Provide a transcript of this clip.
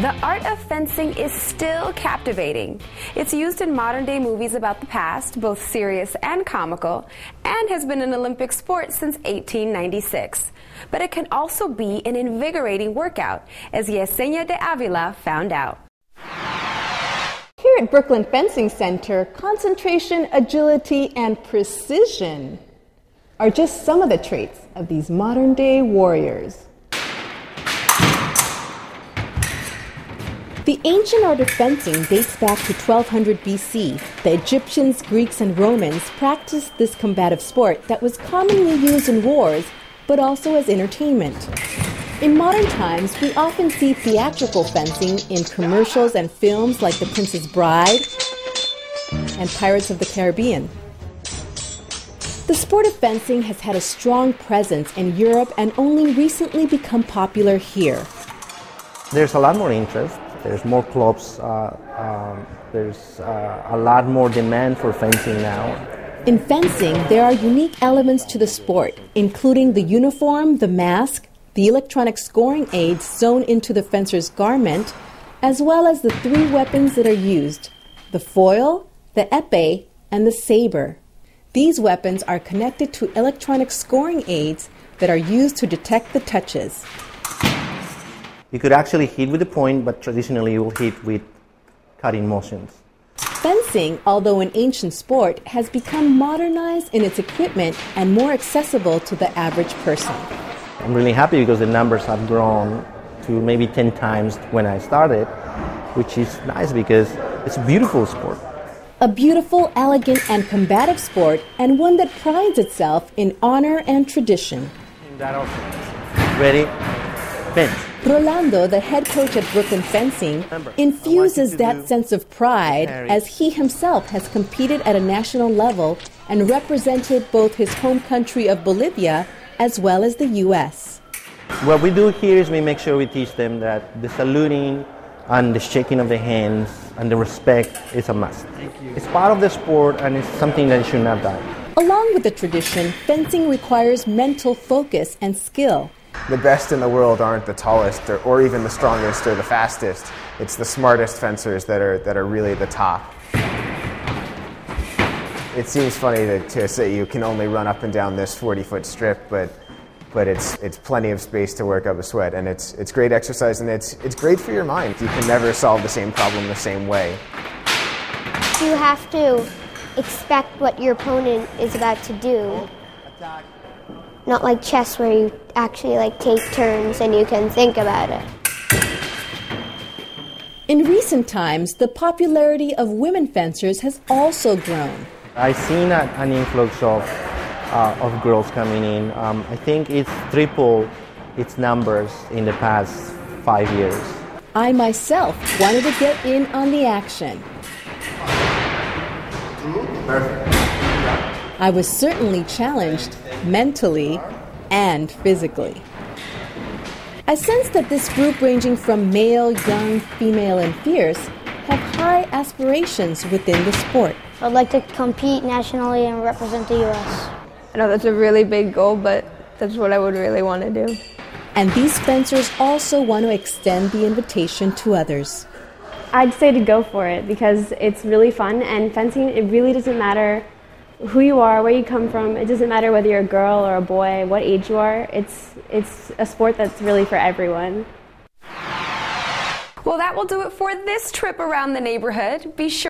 The art of fencing is still captivating. It's used in modern-day movies about the past, both serious and comical, and has been an Olympic sport since 1896. But it can also be an invigorating workout, as Yesenia de Avila found out. Here at Brooklyn Fencing Center, concentration, agility, and precision are just some of the traits of these modern-day warriors. The ancient art of fencing dates back to 1200 BC. The Egyptians, Greeks, and Romans practiced this combative sport that was commonly used in wars, but also as entertainment. In modern times, we often see theatrical fencing in commercials and films like The Princess Bride and Pirates of the Caribbean. The sport of fencing has had a strong presence in Europe and only recently become popular here. There's a lot more interest. There's more clubs, there's a lot more demand for fencing now. In fencing, there are unique elements to the sport, including the uniform, the mask, the electronic scoring aids sewn into the fencer's garment, as well as the three weapons that are used: the foil, the epee, and the saber. These weapons are connected to electronic scoring aids that are used to detect the touches. You could actually hit with the point, but traditionally you will hit with cutting motions. Fencing, although an ancient sport, has become modernized in its equipment and more accessible to the average person. I'm really happy because the numbers have grown to maybe 10 times when I started, which is nice because it's a beautiful sport. A beautiful, elegant, and combative sport, and one that prides itself in honor and tradition. Ready? Fence. Rolando, the head coach at Brooklyn Fencing, infuses that sense of pride as he himself has competed at a national level and represented both his home country of Bolivia as well as the U.S. What we do here is we make sure we teach them that the saluting and the shaking of the hands and the respect is a must. It's part of the sport and it's something that should not die. Along with the tradition, fencing requires mental focus and skill. The best in the world aren't the tallest or even the strongest or the fastest. It's the smartest fencers that are really the top. It seems funny to say you can only run up and down this 40-foot strip, but it's plenty of space to work up a sweat, and it's great exercise, and it's great for your mind. You can never solve the same problem the same way. You have to expect what your opponent is about to do. Not like chess where you actually take turns and you can think about it. In recent times, the popularity of women fencers has also grown. I've seen an influx of girls coming in. I think it's tripled its numbers in the past 5 years. I myself wanted to get in on the action. Perfect. I was certainly challenged mentally and physically. I sense that this group, ranging from male, young, female, and fierce, have high aspirations within the sport. I'd like to compete nationally and represent the U.S. I know that's a really big goal, but that's what I would really want to do. And these fencers also want to extend the invitation to others. I'd say to go for it because it's really fun, and fencing, it really doesn't matter who you are, where you come from. It doesn't matter whether you're a girl or a boy, what age you are. It's a sport that's really for everyone. Well, that will do it for this trip around the neighborhood. Be sure